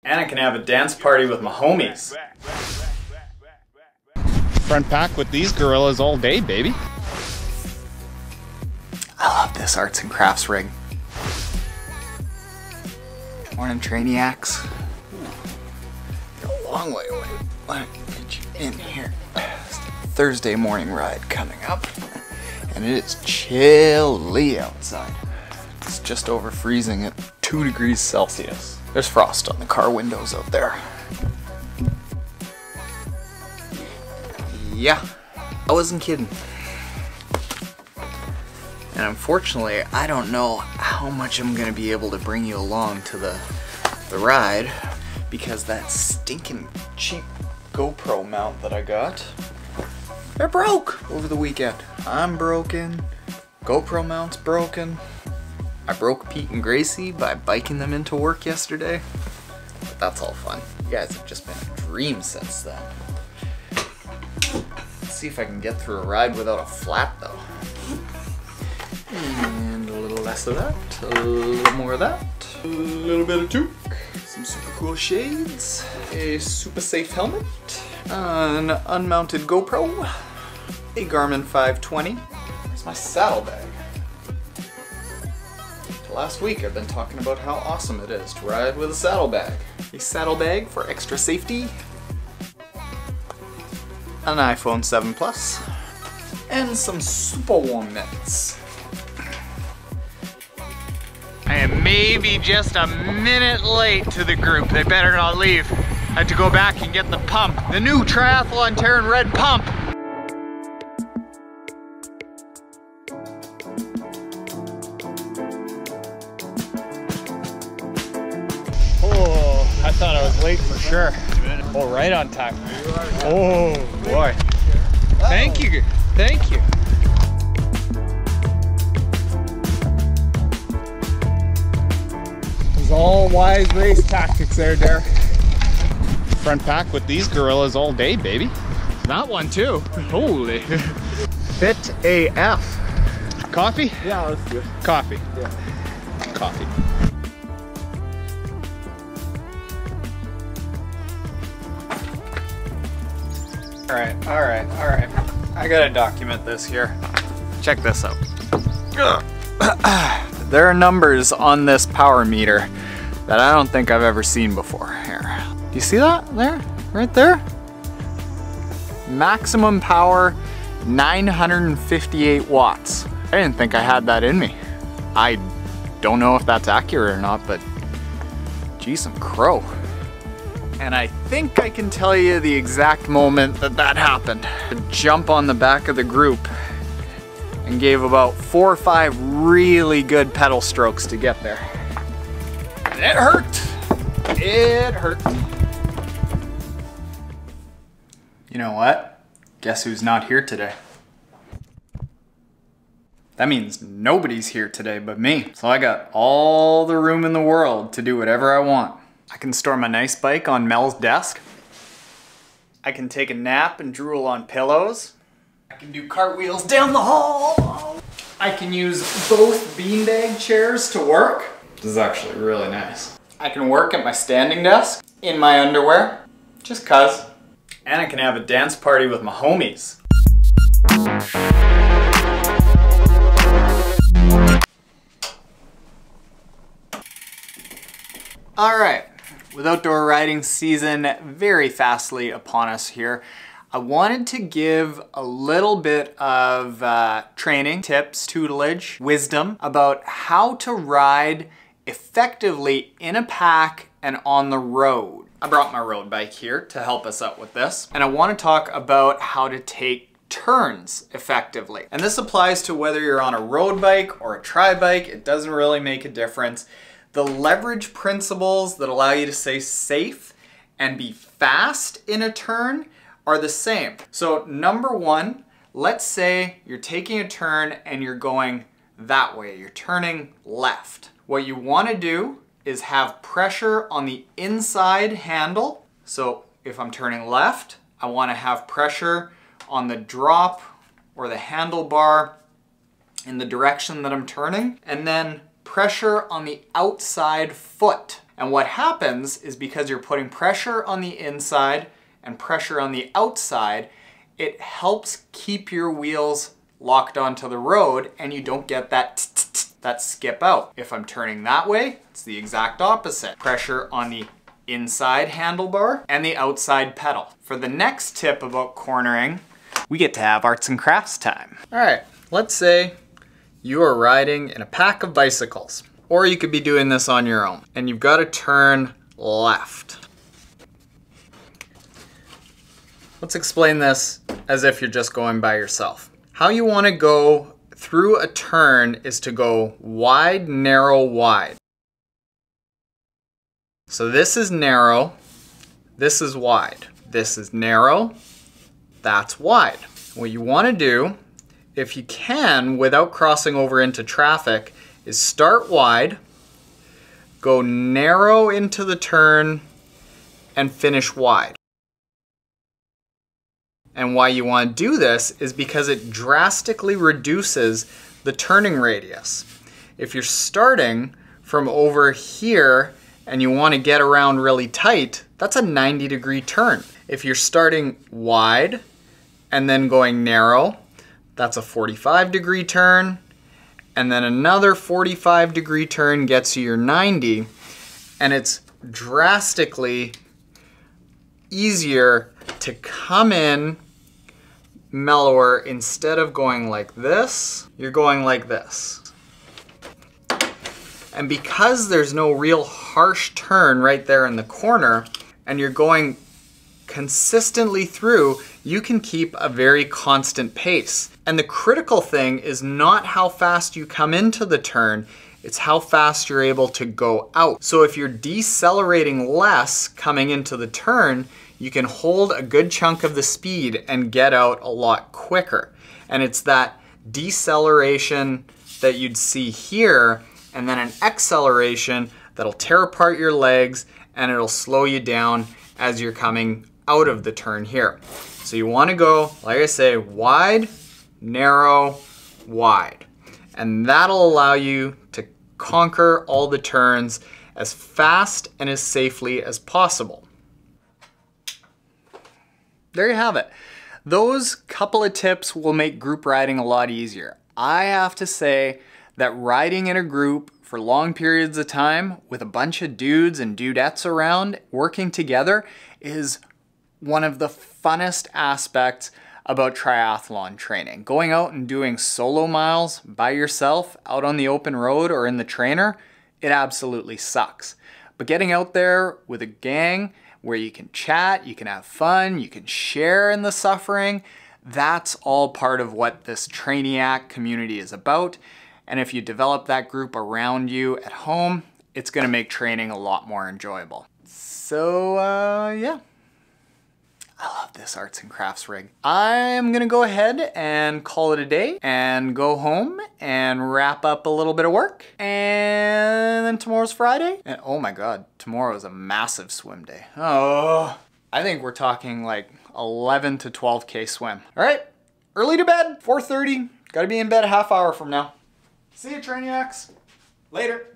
And I can have a dance party with my homies. Front pack with these gorillas all day, baby. I love this arts and crafts rig. Morning, Trainiacs. Got a long way away. Let me get you in here. Thursday morning ride coming up. And it is chilly outside. It's just over freezing at 2 degrees Celsius. There's frost on the car windows out there. Yeah, I wasn't kidding. And unfortunately, I don't know how much I'm gonna be able to bring you along to the ride because that stinking cheap GoPro mount that I got, it broke over the weekend. I'm broken, GoPro mount's broken. I broke Pete and Gracie by biking them into work yesterday. But that's all fun. You guys have just been a dream since then. Let's see if I can get through a ride without a flap though. And a little less of that, a little more of that, a little bit of toque, some super cool shades, a super safe helmet, an unmounted GoPro, a Garmin 520. Where's my saddlebag? Last week I've been talking about how awesome it is to ride with a saddlebag. A saddlebag for extra safety, an iPhone 7 Plus, and some super warm mitts. I am maybe just a minute late to the group. They better not leave. I had to go back and get the pump, the new Triathlon Taren red pump. I thought I was late for sure. Oh, right on time. Oh, boy. Thank you. Thank you. It was all wise race tactics there, Derek. Front pack with these gorillas all day, baby. That one too. Holy. Fit AF. Coffee? Yeah, that's good. Coffee. Yeah. Coffee. All right. I gotta document this here. Check this out. There are numbers on this power meter that I don't think I've ever seen before. Here, do you see that there? Right there? Maximum power, 958 watts. I didn't think I had that in me. I don't know if that's accurate or not, but geez, some crow. And I think I can tell you the exact moment that happened. I jump on the back of the group and gave about 4 or 5 really good pedal strokes to get there. And it hurt. It hurt. You know what? Guess who's not here today? That means nobody's here today but me. So I got all the room in the world to do whatever I want. I can store my nice bike on Mel's desk. I can take a nap and drool on pillows. I can do cartwheels down the hall. I can use both beanbag chairs to work. This is actually really nice. I can work at my standing desk in my underwear, just cuz. And I can have a dance party with my homies. All right. With outdoor riding season very fastly upon us here, I wanted to give a little bit of training, tips, tutelage, wisdom about how to ride effectively in a pack and on the road. I brought my road bike here to help us out with this, and I want to talk about how to take turns effectively. And this applies to whether you're on a road bike or a tri bike, it doesn't really make a difference. The leverage principles that allow you to stay safe and be fast in a turn are the same. So number one, let's say you're taking a turn and you're going that way. You're turning left. What you want to do is have pressure on the inside handle. So if I'm turning left, I want to have pressure on the drop or the handlebar in the direction that I'm turning, and then pressure on the outside foot. And what happens is because you're putting pressure on the inside and pressure on the outside, it helps keep your wheels locked onto the road and you don't get that skip out. If I'm turning that way, it's the exact opposite. Pressure on the inside handlebar and the outside pedal. For the next tip about cornering, we get to have arts and crafts time. All right, let's say you are riding in a pack of bicycles, or you could be doing this on your own, and you've got to turn left. Let's explain this as if you're just going by yourself. How you want to go through a turn is to go wide, narrow, wide. So this is narrow, this is wide. This is narrow, that's wide. What you want to do, if you can, without crossing over into traffic, is start wide, go narrow into the turn, and finish wide. And why you want to do this is because it drastically reduces the turning radius. If you're starting from over here and you want to get around really tight, that's a 90-degree turn. If you're starting wide and then going narrow, that's a 45-degree turn, and then another 45-degree turn gets you your 90, and it's drastically easier to come in mellower. Instead of going like this, you're going like this. And because there's no real harsh turn right there in the corner, and you're going consistently through, you can keep a very constant pace. And the critical thing is not how fast you come into the turn, it's how fast you're able to go out. So if you're decelerating less coming into the turn, you can hold a good chunk of the speed and get out a lot quicker. And it's that deceleration that you'd see here, and then an acceleration that'll tear apart your legs and it'll slow you down as you're coming out of the turn here. So you want to go, like I say, wide, narrow, wide. And that'll allow you to conquer all the turns as fast and as safely as possible. There you have it. Those couple of tips will make group riding a lot easier. I have to say that riding in a group for long periods of time with a bunch of dudes and dudettes around working together is one of the funnest aspects about triathlon training. Going out and doing solo miles by yourself out on the open road or in the trainer, it absolutely sucks. But getting out there with a gang where you can chat, you can have fun, you can share in the suffering, that's all part of what this Trainiac community is about. And if you develop that group around you at home, it's gonna make training a lot more enjoyable. So, yeah. I love this arts and crafts rig. I'm gonna go ahead and call it a day and go home and wrap up a little bit of work. And then tomorrow's Friday. And oh my God, tomorrow is a massive swim day. Oh, I think we're talking like 11 to 12K swim. All right, early to bed, 4:30. Gotta be in bed a half hour from now. See you, Trainiacs. Later.